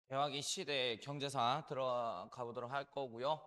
대화기 시대 경제사 들어가 보도록 할 거고요.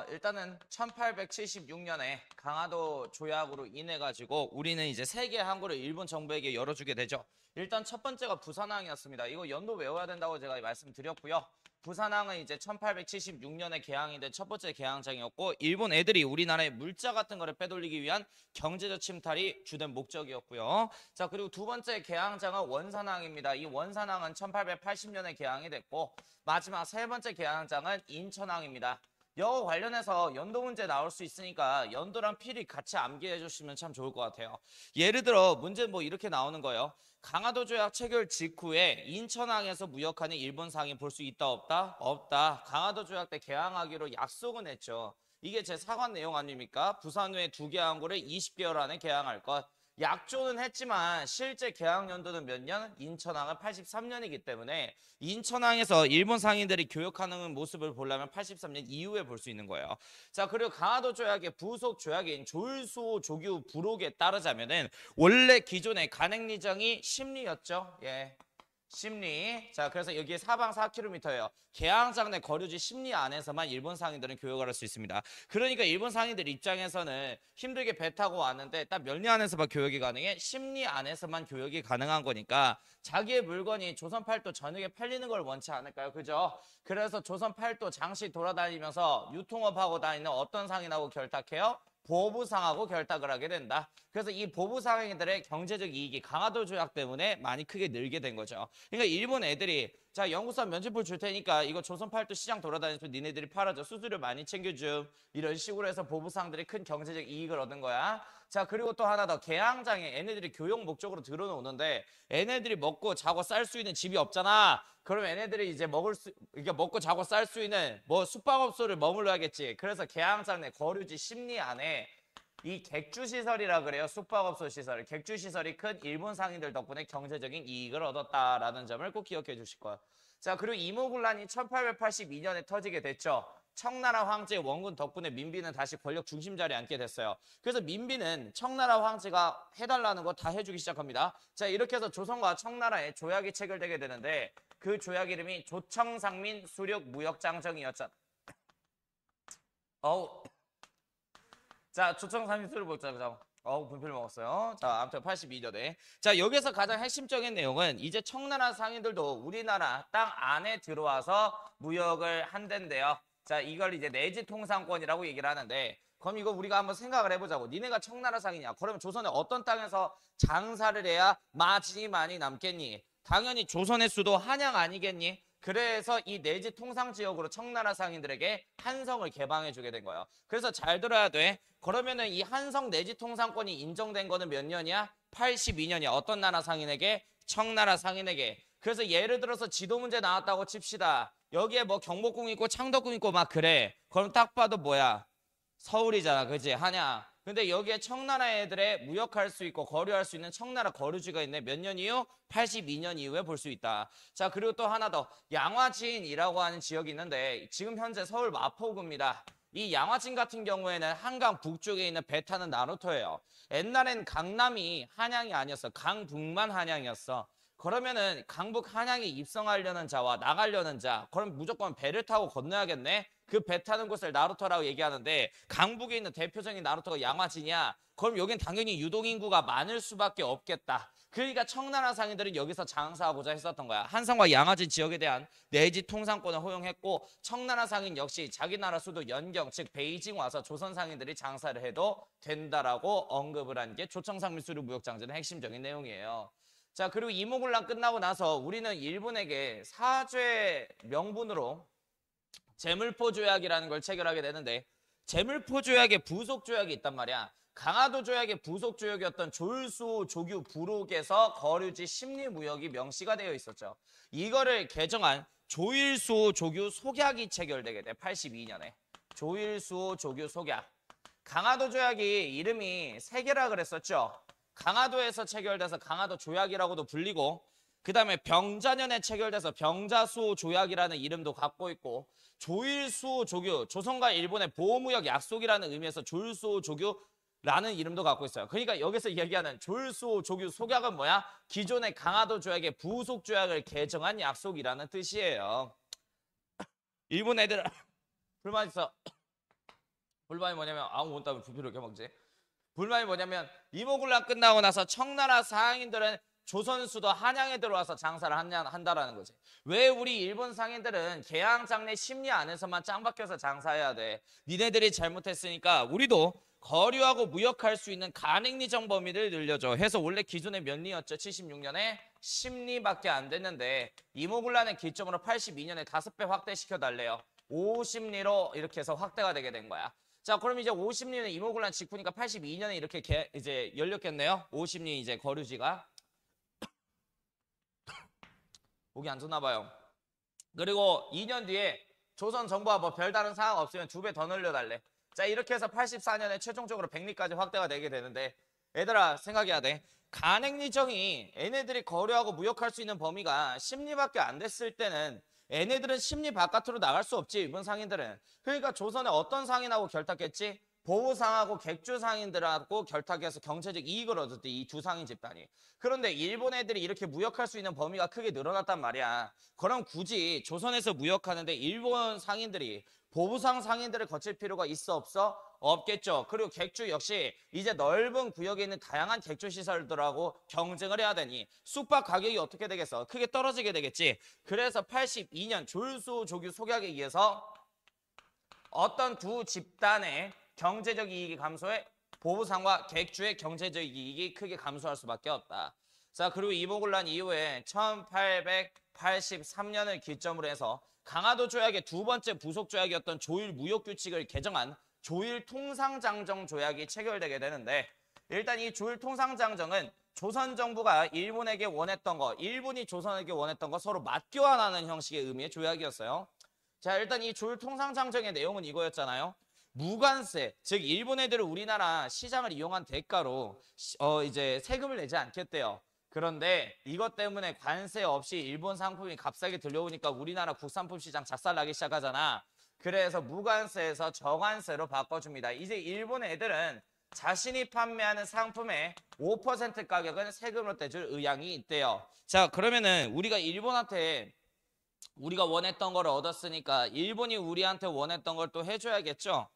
일단은 1876년에 강화도 조약으로 인해 가지고 우리는 이제 세계 항구를 일본 정부에게 열어주게 되죠. 일단 첫 번째가 부산항이었습니다. 이거 연도 외워야 된다고 제가 말씀드렸고요. 부산항은 이제 1876년에 개항이 된 첫 번째 개항장이었고, 일본 애들이 우리나라의 물자 같은 거를 빼돌리기 위한 경제적 침탈이 주된 목적이었고요. 자, 그리고 두 번째 개항장은 원산항입니다. 이 원산항은 1880년에 개항이 됐고, 마지막 세 번째 개항장은 인천항입니다. 이거 관련해서 연도 문제 나올 수 있으니까 연도랑 필히 같이 암기해 주시면 참 좋을 것 같아요. 예를 들어 문제 뭐 이렇게 나오는 거예요. 강화도 조약 체결 직후에 인천항에서 무역하는 일본 상인 볼 수 있다 없다? 없다. 강화도 조약 때 개항하기로 약속은 했죠. 이게 제 사관 내용 아닙니까? 부산 외 두 개 항구를 20개월 안에 개항할 것. 약조는 했지만 실제 개항 연도는 몇 년? 인천항은 83년이기 때문에 인천항에서 일본 상인들이 교역하는 모습을 보려면 83년 이후에 볼 수 있는 거예요. 자, 그리고 강화도 조약의 부속 조약인 조일수호 조규 부록에 따르자면은 원래 기존의 간행리정이 심리였죠. 예. 심리. 자, 그래서 여기에 사방 4km예요. 개항장 내 거류지 심리 안에서만 일본 상인들은 교역을 할 수 있습니다. 그러니까 일본 상인들 입장에서는 힘들게 배 타고 왔는데 딱 몇 리 안에서만 교역이 가능해? 심리 안에서만 교역이 가능한 거니까 자기의 물건이 조선 팔도 전역에 팔리는 걸 원치 않을까요? 그죠? 그래서 조선 팔도 장시 돌아다니면서 유통업하고 다니는 어떤 상인하고 결탁해요? 보부상하고 결탁을 하게 된다. 그래서 이 보부상인들의 경제적 이익이 강화도 조약 때문에 많이 크게 늘게 된 거죠. 그러니까 일본 애들이 자, 영국산 면제부 줄 테니까 이거 조선 팔도 시장 돌아다니면서 니네들이 팔아줘. 수수료 많이 챙겨줌. 이런 식으로 해서 보부상들이 큰 경제적 이익을 얻은 거야. 자, 그리고 또 하나 더. 개항장에 얘네들이 교역 목적으로 들어오는데 얘네들이 먹고 자고 쌀 수 있는 집이 없잖아. 그럼 얘네들이 이제 그러니까 먹고 자고 쌀 수 있는 뭐 숙박업소를 머물러야겠지. 그래서 개항장 내 거류지 심리 안에 이 객주시설이라 그래요. 숙박업소 시설. 객주시설이 큰 일본 상인들 덕분에 경제적인 이익을 얻었다라는 점을 꼭 기억해 주실 거예요. 자, 그리고 이모군란이 1882년에 터지게 됐죠. 청나라 황제의 원군 덕분에 민비는 다시 권력 중심 자리에 앉게 됐어요. 그래서 민비는 청나라 황제가 해달라는 거 다 해주기 시작합니다. 자, 이렇게 해서 조선과 청나라의 조약이 체결되게 되는데 그 조약 이름이 조청상민 수륙무역장정이었죠. 어우. 자, 조청삼인수를 보자. 그죠? 분필 먹었어요. 자, 아무튼 82년에. 자, 여기서 가장 핵심적인 내용은 이제 청나라 상인들도 우리나라 땅 안에 들어와서 무역을 한댄데요. 자, 이걸 이제 내지 통상권이라고 얘기를 하는데, 그럼 이거 우리가 한번 생각을 해보자고. 니네가 청나라 상인이야. 그러면 조선에 어떤 땅에서 장사를 해야 마진이 많이 남겠니? 당연히 조선의 수도 한양 아니겠니? 그래서 이 내지 통상 지역으로 청나라 상인들에게 한성을 개방해 주게 된 거예요. 그래서 잘 들어야 돼. 그러면은 이 한성 내지 통상권이 인정된 거는 몇 년이야? 82년이야. 어떤 나라 상인에게? 청나라 상인에게. 그래서 예를 들어서 지도 문제 나왔다고 칩시다. 여기에 뭐 경복궁 있고 창덕궁 있고 막 그래. 그럼 딱 봐도 뭐야? 서울이잖아. 그지? 한양. 근데 여기에 청나라 애들의 무역할 수 있고 거류할 수 있는 청나라 거류지가 있네. 몇 년 이후? 82년 이후에 볼 수 있다. 자, 그리고 또 하나 더. 양화진이라고 하는 지역이 있는데 지금 현재 서울 마포구입니다. 이 양화진 같은 경우에는 한강 북쪽에 있는 배 타는 나루터예요. 옛날엔 강남이 한양이 아니었어. 강북만 한양이었어. 그러면은 강북 한양에 입성하려는 자와 나가려는 자, 그럼 무조건 배를 타고 건너야겠네. 그 배 타는 곳을 나루터라고 얘기하는데 강북에 있는 대표적인 나루터가 양화진이야. 그럼 여긴 당연히 유동인구가 많을 수밖에 없겠다. 그러니까 청나라 상인들은 여기서 장사하고자 했었던 거야. 한성과 양화진 지역에 대한 내지 통상권을 허용했고 청나라 상인 역시 자기 나라 수도 연경 즉 베이징 와서 조선 상인들이 장사를 해도 된다라고 언급을 한 게 조청상민수류 무역장전의 핵심적인 내용이에요. 자, 그리고 이모군란 끝나고 나서 우리는 일본에게 사죄 명분으로 제물포 조약이라는 걸 체결하게 되는데 제물포 조약의 부속 조약이 있단 말이야. 강화도 조약의 부속 조약이었던 조일수 조규 부록에서 거류지 심리무역이 명시가 되어 있었죠. 이거를 개정한 조일수 조규 속약이 체결되게 돼. 82년에. 조일수 조규 속약. 강화도 조약이 이름이 세 개라 그랬었죠. 강화도에서 체결돼서 강화도 조약이라고도 불리고 그 다음에 병자년에 체결돼서 병자수호 조약이라는 이름도 갖고 있고 조일수호 조규, 조선과 일본의 보호무역 약속이라는 의미에서 조일수호 조규 라는 이름도 갖고 있어요. 그러니까 여기서 얘기하는 조율수 조규 속약은 뭐야? 기존의 강화도 조약의 부속 조약을 개정한 약속이라는 뜻이에요. 일본 애들 불만 있어. 불만이 뭐냐면 못 따면 부피를 이렇게 먹지. 불만이 뭐냐면 이모군란 끝나고 나서 청나라 상인들은 조선수도 한양에 들어와서 장사를 한다라는 거지. 왜 우리 일본 상인들은 개항장내 심리 안에서만 짱 박혀서 장사해야 돼? 니네들이 잘못했으니까 우리도 거류하고 무역할 수 있는 간행리정 범위를 늘려줘. 해서 원래 기존에 몇 리였죠? 76년에 10리밖에 안 됐는데 이모군란의 기점으로 82년에 5배 확대시켜달래요. 50리로 이렇게 해서 확대가 되게 된 거야. 자, 그럼 이제 50리는 이모군란 직후니까 82년에 이렇게 이제 열렸겠네요. 50리 이제 거류지가. 목이 안 좋나 봐요. 그리고 2년 뒤에 조선 정부가 뭐 별다른 사항 없으면 2배 더 늘려달래. 자, 이렇게 해서 84년에 최종적으로 100리까지 확대가 되게 되는데 얘들아 생각해야 돼. 간행리정이 얘네들이 거래하고 무역할 수 있는 범위가 10리밖에 안 됐을 때는 얘네들은 10리 바깥으로 나갈 수 없지. 일본 상인들은. 그러니까 조선에 어떤 상인하고 결탁했지? 보호상하고 객주 상인들하고 결탁해서 경제적 이익을 얻었대. 이 두 상인 집단이. 그런데 일본 애들이 이렇게 무역할 수 있는 범위가 크게 늘어났단 말이야. 그럼 굳이 조선에서 무역하는데 일본 상인들이 보부상 상인들을 거칠 필요가 있어 없어? 없겠죠. 그리고 객주 역시 이제 넓은 구역에 있는 다양한 객주 시설들하고 경쟁을 해야 되니 숙박 가격이 어떻게 되겠어? 크게 떨어지게 되겠지. 그래서 82년 조율수 조규 속약에 의해서 어떤 두 집단의 경제적 이익이 감소해 보부상과 객주의 경제적 이익이 크게 감소할 수밖에 없다. 자, 그리고 이모군란 이후에 1883년을 기점으로 해서 강화도 조약의 두 번째 부속 조약이었던 조율 무역 규칙을 개정한 조율 통상장정 조약이 체결되게 되는데 일단 이 조율 통상장정은 조선 정부가 일본에게 원했던 거, 일본이 조선에게 원했던 거 서로 맞교환하는 형식의 의미의 조약이었어요. 자, 일단 이 조율 통상장정의 내용은 이거였잖아요. 무관세, 즉 일본 애들은 우리나라 시장을 이용한 대가로 이제 세금을 내지 않겠대요. 그런데 이것 때문에 관세 없이 일본 상품이 값싸게 들려오니까 우리나라 국산품 시장 작살나기 시작하잖아. 그래서 무관세에서 저관세로 바꿔줍니다. 이제 일본 애들은 자신이 판매하는 상품의 5% 가격은 세금으로 떼줄 의향이 있대요. 자, 그러면은 우리가 일본한테 우리가 원했던 걸 얻었으니까 일본이 우리한테 원했던 걸 또 해줘야겠죠.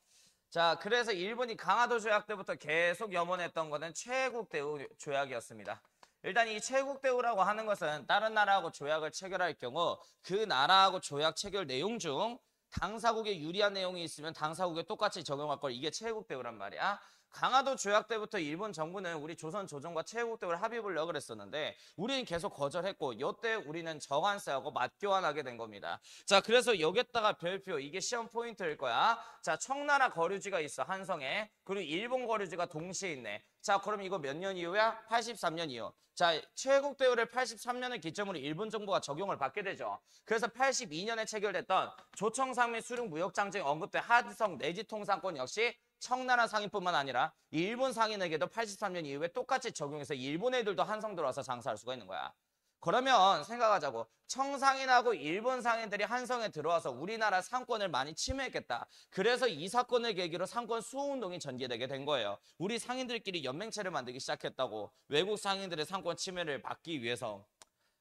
자, 그래서 일본이 강화도 조약 때부터 계속 염원했던 거는 최국 대우 조약이었습니다. 일단 이 최국 대우라고 하는 것은 다른 나라하고 조약을 체결할 경우 그 나라하고 조약 체결 내용 중 당사국에 유리한 내용이 있으면 당사국에 똑같이 적용할 걸, 이게 최국 대우란 말이야. 강화도 조약 때부터 일본 정부는 우리 조선 조정과 최국 대우를 합의 보려고 그랬었는데 우리는 계속 거절했고 이때 우리는 저관세하고 맞교환하게 된 겁니다. 자, 그래서 여기다가 별표, 이게 시험 포인트일 거야. 자, 청나라 거류지가 있어, 한성에. 그리고 일본 거류지가 동시에 있네. 자, 그럼 이거 몇 년 이후야? 83년 이후. 자, 최국 대우를 83년을 기점으로 일본 정부가 적용을 받게 되죠. 그래서 82년에 체결됐던 조청상미 수륙 무역장증 언급된 한성 내지 통상권 역시 청나라 상인뿐만 아니라 일본 상인에게도 83년 이후에 똑같이 적용해서 일본 애들도 한성 들어와서 장사할 수가 있는 거야. 그러면 생각하자고. 청상인하고 일본 상인들이 한성에 들어와서 우리나라 상권을 많이 침해했겠다. 그래서 이 사건을 계기로 상권 수호운동이 전개되게 된 거예요. 우리 상인들끼리 연맹체를 만들기 시작했다고. 외국 상인들의 상권 침해를 막기 위해서.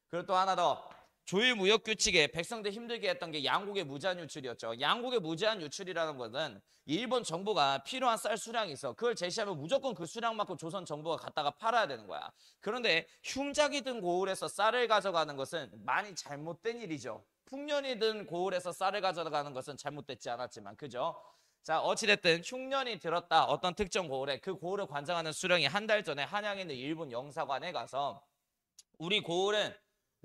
그리고 또 하나 더. 조율 무역 규칙에 백성들 힘들게 했던 게 양국의 무제한 유출이었죠. 양국의 무제한 유출이라는 것은 일본 정부가 필요한 쌀 수량이 있어. 그걸 제시하면 무조건 그 수량만큼 조선 정부가 갖다가 팔아야 되는 거야. 그런데 흉작이 든 고을에서 쌀을 가져가는 것은 많이 잘못된 일이죠. 풍년이 든 고을에서 쌀을 가져가는 것은 잘못됐지 않았지만, 그죠? 자, 어찌됐든 흉년이 들었다. 어떤 특정 고을에, 그 고을을 관장하는 수령이 한 달 전에 한양에 있는 일본 영사관에 가서 우리 고을은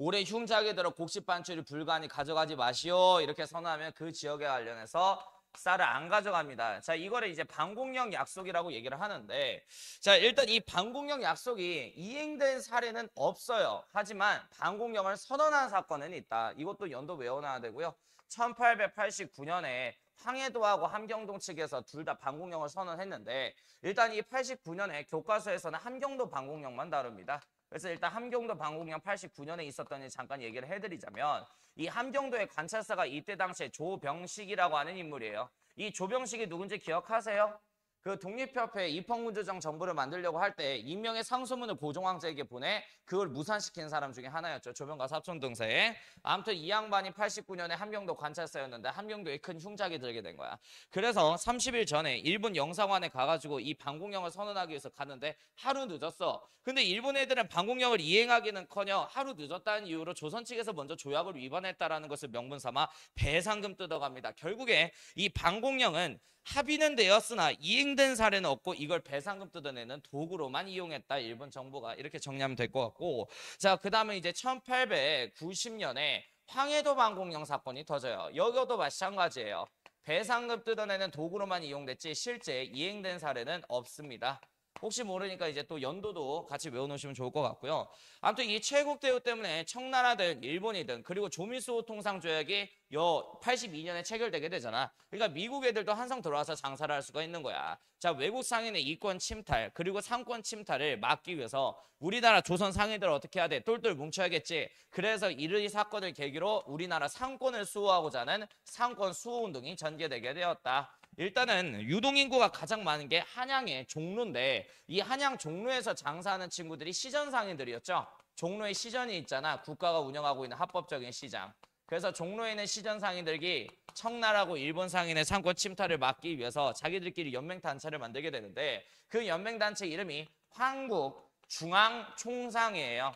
올해 흉작이 들어 곡식 반출이 불가하니 가져가지 마시오, 이렇게 선언하면 그 지역에 관련해서 쌀을 안 가져갑니다. 자, 이거를 이제 반공령 약속이라고 얘기를 하는데, 자, 일단 이 반공령 약속이 이행된 사례는 없어요. 하지만 반공령을 선언한 사건은 있다. 이것도 연도 외워놔야 되고요. 1889년에 황해도하고 함경동 측에서 둘 다 반공령을 선언했는데, 일단 이 89년에 교과서에서는 함경도 반공령만 다룹니다. 그래서 일단 함경도 반공령 89년에 있었던 일 잠깐 얘기를 해드리자면, 이 함경도의 관찰사가 이때 당시에 조병식이라고 하는 인물이에요. 이 조병식이 누군지 기억하세요? 그 독립협회 입헌군주정 정부를 만들려고 할 때 임명의 상소문을 고종황제에게 보내 그걸 무산시킨 사람 중에 하나였죠. 조명과 사촌 등세. 아무튼 이 양반이 89년에 함경도 관찰사였는데 함경도에 큰 흉작이 들게 된 거야. 그래서 30일 전에 일본 영사관에 가가지고 이 반공령을 선언하기 위해서 갔는데 하루 늦었어. 근데 일본 애들은 반공령을 이행하기는커녕 하루 늦었다는 이유로 조선 측에서 먼저 조약을 위반했다라는 것을 명분 삼아 배상금 뜯어갑니다. 결국에 이 반공령은 합의는 되었으나 이행된 사례는 없고 이걸 배상금 뜯어내는 도구로만 이용했다. 일본 정부가 이렇게 정리하면 될 것 같고, 자, 그 다음에 이제 1890년에 황해도 반공령 사건이 터져요. 여기도 마찬가지예요. 배상금 뜯어내는 도구로만 이용됐지 실제 이행된 사례는 없습니다. 혹시 모르니까 이제 또 연도도 같이 외워놓으시면 좋을 것 같고요. 아무튼 이 최국대우 때문에 청나라든 일본이든 그리고 조미수 통상조약이 82년에 체결되게 되잖아. 그러니까 미국 애들도 한성 들어와서 장사를 할 수가 있는 거야. 자, 외국 상인의 이권 침탈 그리고 상권 침탈을 막기 위해서 우리나라 조선 상인들 어떻게 해야 돼? 똘똘 뭉쳐야겠지. 그래서 이 사건을 계기로 우리나라 상권을 수호하고자 하는 상권 수호 운동이 전개되게 되었다. 일단은 유동인구가 가장 많은 게 한양의 종로인데 이 한양 종로에서 장사하는 친구들이 시전 상인들이었죠. 종로에 시전이 있잖아. 국가가 운영하고 있는 합법적인 시장. 그래서 종로에 있는 시전 상인들이 청나라고 일본 상인의 상권 침탈을 막기 위해서 자기들끼리 연맹단체를 만들게 되는데 그 연맹단체 이름이 한국중앙총상이에요.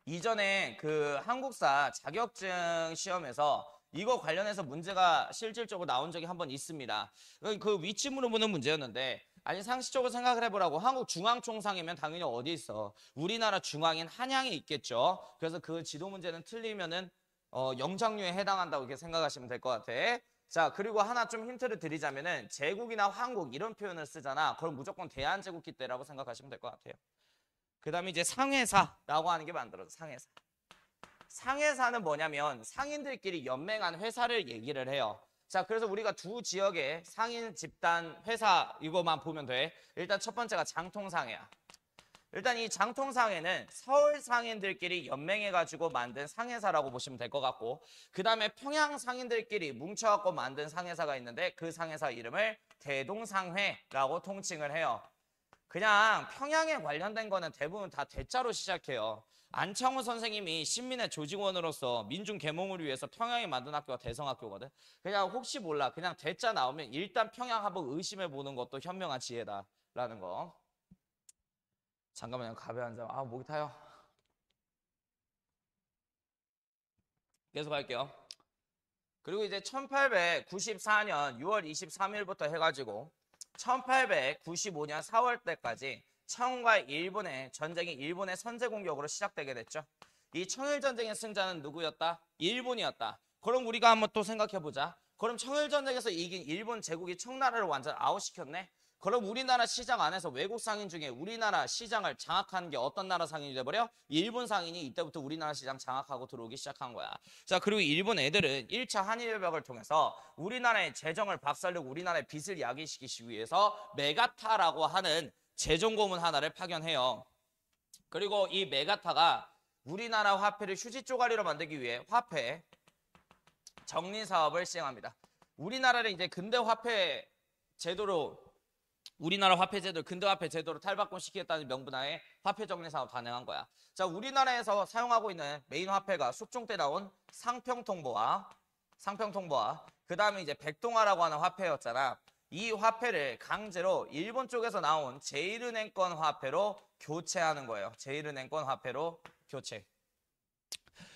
이전에 그 한국사 자격증 시험에서 이거 관련해서 문제가 실질적으로 나온 적이 한 번 있습니다. 그 위치 물어보는 문제였는데 아니 상식적으로 생각을 해보라고. 한국중앙총상이면 당연히 어디 있어? 우리나라 중앙인 한양에 있겠죠. 그래서 그 지도 문제는 틀리면은 영장류에 해당한다고 이렇게 생각하시면 될 것 같아. 자, 그리고 하나 좀 힌트를 드리자면은 제국이나 황국 이런 표현을 쓰잖아. 그럼 무조건 대한제국기 때라고 생각하시면 될 것 같아요. 그 다음에 이제 상회사라고 하는 게 만들어져. 상회사. 상회사는 뭐냐면 상인들끼리 연맹한 회사를 얘기를 해요. 자, 그래서 우리가 두 지역의 상인 집단 회사 이거만 보면 돼. 일단 첫 번째가 장통상회야. 일단 이 장통상회는 서울 상인들끼리 연맹해가지고 만든 상회사라고 보시면 될 것 같고, 그 다음에 평양 상인들끼리 뭉쳐갖고 만든 상회사가 있는데 그 상회사 이름을 대동상회라고 통칭을 해요. 그냥 평양에 관련된 거는 대부분 다 대자로 시작해요. 안창호 선생님이 신민의 조직원으로서 민중 계몽을 위해서 평양에 만든 학교가 대성학교거든. 그냥 혹시 몰라. 그냥 대자 나오면 일단 평양 한번 의심해 보는 것도 현명한 지혜다라는 거. 잠깐만요. 가벼운 잠. 목이 타요. 계속 할게요. 그리고 이제 1894년 6월 23일부터 해가지고 1895년 4월 때까지 청과 일본의 전쟁이 일본의 선제 공격으로 시작되게 됐죠. 이 청일전쟁의 승자는 누구였다? 일본이었다. 그럼 우리가 한번 또 생각해보자. 그럼 청일전쟁에서 이긴 일본 제국이 청나라를 완전 아웃시켰네? 그럼 우리나라 시장 안에서 외국 상인 중에 우리나라 시장을 장악하는 게 어떤 나라 상인이 돼버려? 일본 상인이 이때부터 우리나라 시장 장악하고 들어오기 시작한 거야. 자, 그리고 일본 애들은 1차 한일협약을 통해서 우리나라의 재정을 박살내고 우리나라의 빚을 야기시키기 위해서 메가타라고 하는 재정고문 하나를 파견해요. 그리고 이 메가타가 우리나라 화폐를 휴지 쪼가리로 만들기 위해 화폐 정리 사업을 시행합니다. 우리나라를 이제 근대 화폐 제도로 우리나라 화폐 제도를 근대 화폐 제도로 탈바꿈시키겠다는 명분하에 화폐 정리 사업 단행한 거야. 자, 우리나라에서 사용하고 있는 메인 화폐가 숙종 때 나온 상평통보화 그 다음에 이제 백동화라고 하는 화폐였잖아. 이 화폐를 강제로 일본 쪽에서 나온 제일은행권 화폐로 교체하는 거예요. 제일은행권 화폐로 교체.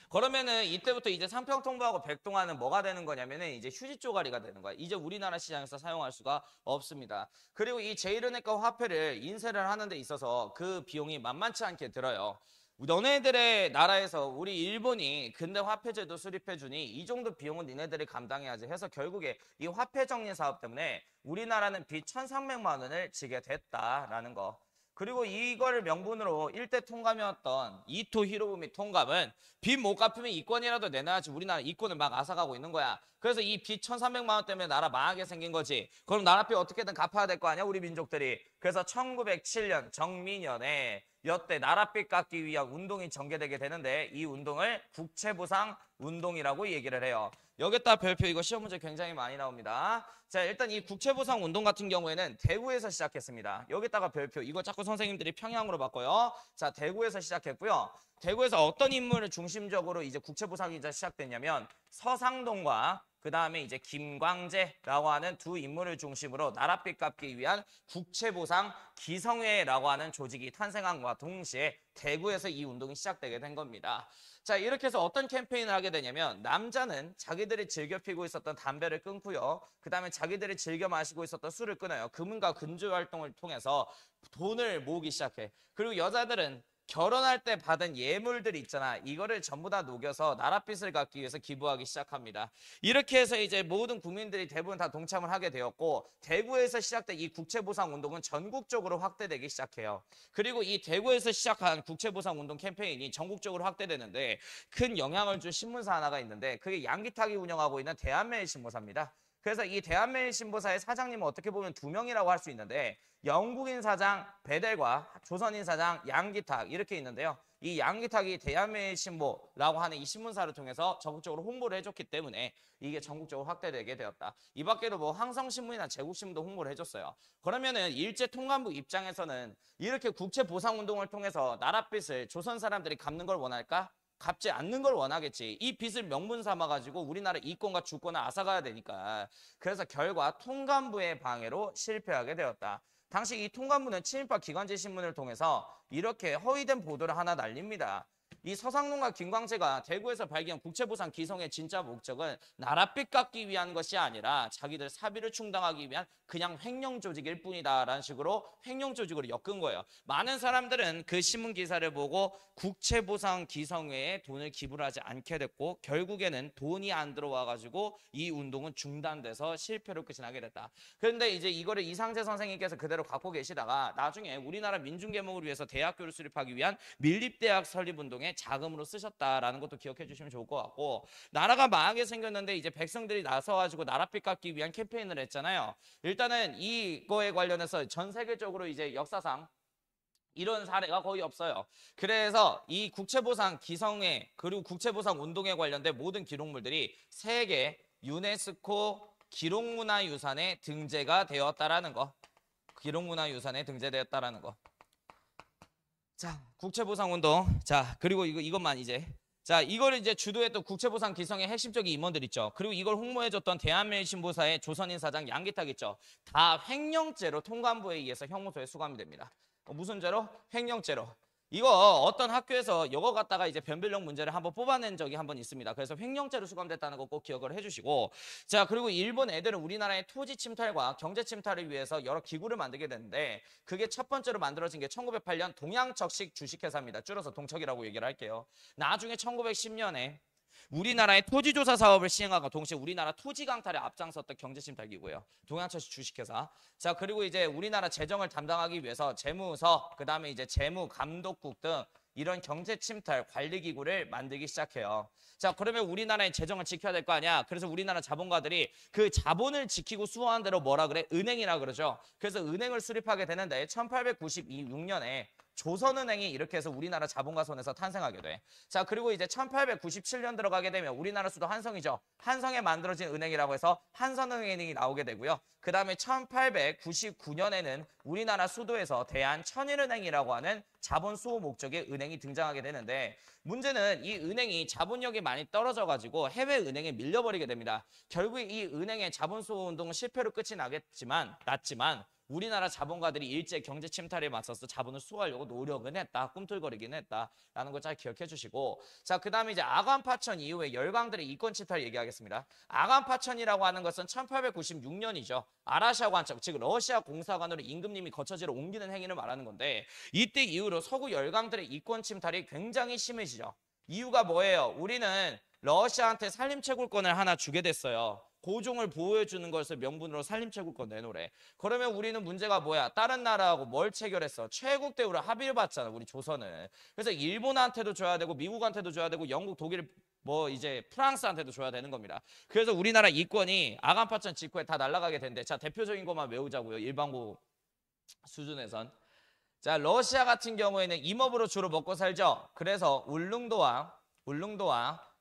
그러면은 이때부터 이제 상평통보하고 백동화는 뭐가 되는 거냐면은 이제 휴지 쪼가리가 되는 거야. 이제 우리나라 시장에서 사용할 수가 없습니다. 그리고 이 제일은행권 화폐를 인쇄를 하는 데 있어서 그 비용이 만만치 않게 들어요. 너네들의 나라에서 우리 일본이 근대 화폐제도 수립해주니 이 정도 비용은 니네들이 감당해야지 해서 결국에 이 화폐 정리 사업 때문에 우리나라는 빚 1,300만 원을 지게 됐다라는 거. 그리고 이거를 명분으로 일대 통감이었던 이토 히로부미 통감은 빚 못 갚으면 이권이라도 내놔야지 우리나라 이권을 막 앗아가고 있는 거야. 그래서 이 빚 1,300만 원 때문에 나라 망하게 생긴 거지. 그럼 나라빚 어떻게든 갚아야 될 거 아니야 우리 민족들이. 그래서 1907년 정민년에 여태 나라빚 갚기 위한 운동이 전개되게 되는데 이 운동을 국채보상 운동이라고 얘기를 해요. 여기다 별표 이거 시험 문제 굉장히 많이 나옵니다. 자, 일단 이 국채보상 운동 같은 경우에는 대구에서 시작했습니다. 여기다가 별표 이거 자꾸 선생님들이 평양으로 바꿔요. 자, 대구에서 시작했고요. 대구에서 어떤 인물을 중심적으로 이제 국채보상이 시작됐냐면 서상동과 그 다음에 이제 김광재라고 하는 두 인물을 중심으로 나랏빚 갚기 위한 국채보상 기성회라고 하는 조직이 탄생함과 동시에 대구에서 이 운동이 시작되게 된 겁니다. 자, 이렇게 해서 어떤 캠페인을 하게 되냐면 남자는 자기들이 즐겨 피고 있었던 담배를 끊고요. 그 다음에 자기들이 즐겨 마시고 있었던 술을 끊어요. 금은과 근조 활동을 통해서 돈을 모으기 시작해. 그리고 여자들은 결혼할 때 받은 예물들이 있잖아. 이거를 전부 다 녹여서 나랏빚을 갚기 위해서 기부하기 시작합니다. 이렇게 해서 이제 모든 국민들이 대부분 다 동참을 하게 되었고 대구에서 시작된 이 국채보상 운동은 전국적으로 확대되기 시작해요. 그리고 이 대구에서 시작한 국채보상 운동 캠페인이 전국적으로 확대되는데 큰 영향을 준 신문사 하나가 있는데 그게 양기탁이 운영하고 있는 대한매일신보사입니다. 그래서 이 대한매일신보사의 사장님은 어떻게 보면 두 명이라고 할 수 있는데 영국인 사장 베델과 조선인 사장 양기탁 이렇게 있는데요. 이 양기탁이 대한매일신보라고 하는 이 신문사를 통해서 전국적으로 홍보를 해줬기 때문에 이게 전국적으로 확대되게 되었다. 이 밖에도 뭐 항성신문이나 제국신문도 홍보를 해줬어요. 그러면은 일제 통감부 입장에서는 이렇게 국채보상운동을 통해서 나랏빚을 조선 사람들이 갚는 걸 원할까? 갚지 않는 걸 원하겠지. 이 빚을 명분 삼아가지고 우리나라 이권과 주권을 앗아가야 되니까. 그래서 결과 통감부의 방해로 실패하게 되었다. 당시 이 통감부는 친일파 기관지 신문을 통해서 이렇게 허위된 보도를 하나 날립니다. 이 서상동과 김광재가 대구에서 발견 국채보상 기성의 진짜 목적은 나랏빚 갚기 위한 것이 아니라 자기들 사비를 충당하기 위한 그냥 횡령 조직일 뿐이다라는 식으로 횡령 조직으로 엮은 거예요. 많은 사람들은 그 신문 기사를 보고 국채보상 기성회에 돈을 기부를 하지 않게 됐고 결국에는 돈이 안 들어와 가지고 이 운동은 중단돼서 실패로 끝이 나게 됐다. 그런데 이제 이거를 이상재 선생님께서 그대로 갖고 계시다가 나중에 우리나라 민중개몽을 위해서 대학교를 수립하기 위한 밀립대학 설립운동에 자금으로 쓰셨다라는 것도 기억해 주시면 좋을 것 같고 나라가 망하게 생겼는데 이제 백성들이 나서가지고 나랏빚 갚기 위한 캠페인을 했잖아요. 일단은 이거에 관련해서 전 세계적으로 이제 역사상 이런 사례가 거의 없어요. 그래서 이 국채보상 기성회 그리고 국채보상 운동에 관련된 모든 기록물들이 세계 유네스코 기록문화유산에 등재가 되었다라는 거. 기록문화유산에 등재되었다라는 거. 자, 국채보상운동. 자, 그리고 이것만 이제. 자, 이거를 이제 주도했던 국채보상 기성의 핵심적인 임원들 있죠. 그리고 이걸 홍보해줬던 대한매일신보사의 조선인 사장 양기탁 있죠. 다 횡령죄로 통감부에 의해서 형무소에 수감이 됩니다. 무슨 죄로? 횡령죄로. 이거 어떤 학교에서 이거 갖다가 이제 변별력 문제를 한번 뽑아낸 적이 한번 있습니다. 그래서 횡령죄로 수감됐다는 거 꼭 기억을 해주시고 자 그리고 일본 애들은 우리나라의 토지 침탈과 경제 침탈을 위해서 여러 기구를 만들게 되는데 그게 첫 번째로 만들어진 게 1908년 동양적식 주식회사입니다. 줄여서 동척이라고 얘기를 할게요. 나중에 1910년에 우리나라의 토지조사 사업을 시행하고 동시에 우리나라 토지 강탈에 앞장섰던 경제침탈기구예요. 동양철식 주식회사. 자 그리고 이제 우리나라 재정을 담당하기 위해서 재무서, 그 다음에 이제 재무감독국 등 이런 경제침탈 관리기구를 만들기 시작해요. 자 그러면 우리나라의 재정을 지켜야 될 거 아니야. 그래서 우리나라 자본가들이 그 자본을 지키고 수호한 대로 뭐라 그래? 은행이라 그러죠. 그래서 은행을 수립하게 되는데 1896년에 조선은행이 이렇게 해서 우리나라 자본가 손에서 탄생하게 돼. 자 그리고 이제 1897년 들어가게 되면 우리나라 수도 한성이죠. 한성에 만들어진 은행이라고 해서 한성은행이 나오게 되고요. 그 다음에 1899년에는 우리나라 수도에서 대한천일은행이라고 하는 자본 수호 목적의 은행이 등장하게 되는데 문제는 이 은행이 자본력이 많이 떨어져가지고 해외 은행에 밀려버리게 됩니다. 결국 이 은행의 자본 수호 운동은 실패로 끝이 났지만 우리나라 자본가들이 일제 경제 침탈에 맞서서 자본을 수호하려고 노력은 했다. 꿈틀거리긴 했다라는 걸 잘 기억해 주시고 자, 그다음에 이제 아간 파천 이후에 열강들의 이권 침탈 얘기하겠습니다. 아간 파천이라고 하는 것은 1896년이죠. 아라시아 관청, 즉 러시아 공사관으로 임금님이 거처지로 옮기는 행위를 말하는 건데 이때 이후로 서구 열강들의 이권 침탈이 굉장히 심해지죠. 이유가 뭐예요? 우리는 러시아한테 산림채굴권을 하나 주게 됐어요. 고종을 보호해주는 것을 명분으로 산림채굴권 내놓으래. 그러면 우리는 문제가 뭐야? 다른 나라하고 뭘 체결했어? 최국 대우를 합의를 받잖아, 우리 조선은. 그래서 일본한테도 줘야 되고 미국한테도 줘야 되고 영국, 독일, 뭐 이제 프랑스한테도 줘야 되는 겁니다. 그래서 우리나라 이권이 아간파천 직후에 다 날아가게 된대. 자, 대표적인 것만 외우자고요. 일반고 수준에선. 자, 러시아 같은 경우에는 임업으로 주로 먹고 살죠. 그래서 울릉도와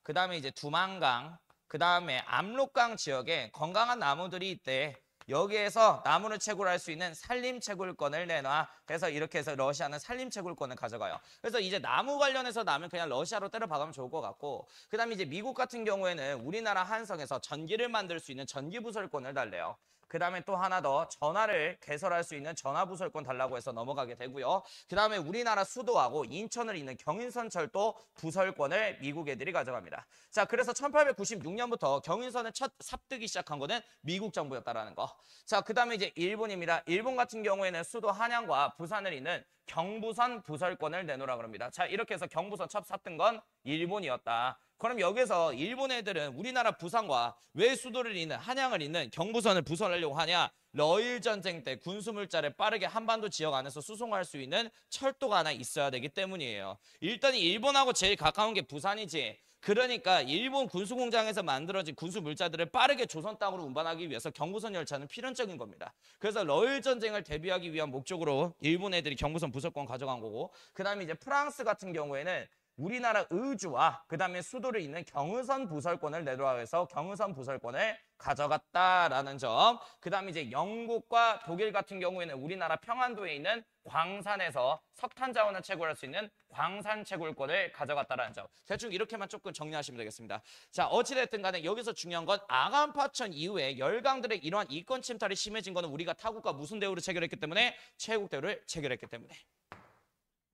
그 다음에 이제 두만강, 그 다음에 압록강 지역에 건강한 나무들이 있대. 여기에서 나무를 채굴할 수 있는 산림 채굴권을 내놔. 그래서 이렇게 해서 러시아는 산림 채굴권을 가져가요. 그래서 이제 나무 관련해서 나면 그냥 러시아로 때려 박으면 좋을 것 같고, 그 다음에 이제 미국 같은 경우에는 우리나라 한성에서 전기를 만들 수 있는 전기 부설권을 달래요. 그 다음에 또 하나 더 전화를 개설할 수 있는 전화 부설권 달라고 해서 넘어가게 되고요. 그 다음에 우리나라 수도하고 인천을 잇는 경인선 철도 부설권을 미국 애들이 가져갑니다. 자, 그래서 1896년부터 경인선을 첫 삽뜨기 시작한 거는 미국 정부였다라는 거. 자, 그 다음에 이제 일본입니다. 일본 같은 경우에는 수도 한양과 부산을 잇는 경부선 부설권을 내놓으라 그럽니다. 자, 이렇게 해서 경부선 첫 삽든 건 일본이었다. 그럼 여기서 일본 애들은 우리나라 부산과 왜 수도를 잇는 한양을 잇는 경부선을 부설하려고 하냐? 러일 전쟁 때 군수물자를 빠르게 한반도 지역 안에서 수송할 수 있는 철도가 하나 있어야 되기 때문이에요. 일단 일본하고 제일 가까운 게 부산이지. 그러니까 일본 군수공장에서 만들어진 군수물자들을 빠르게 조선 땅으로 운반하기 위해서 경부선 열차는 필연적인 겁니다. 그래서 러일 전쟁을 대비하기 위한 목적으로 일본 애들이 경부선 부설권 가져간 거고, 그 다음에 이제 프랑스 같은 경우에는 우리나라 의주와 그 다음에 수도를 잇는 경의선 부설권을 내놓으라고 해서 경의선 부설권을 가져갔다라는 점. 그 다음에 이제 영국과 독일 같은 경우에는 우리나라 평안도에 있는 광산에서 석탄 자원을 채굴할 수 있는 광산 채굴권을 가져갔다라는 점. 대충 이렇게만 조금 정리하시면 되겠습니다. 자, 어찌됐든 간에 여기서 중요한 건 아간파천 이후에 열강들의 이러한 이권 침탈이 심해진 거는 우리가 타국과 무슨 대우를 체결했기 때문에? 최국 대우를 체결했기 때문에.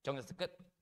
정리해서 끝.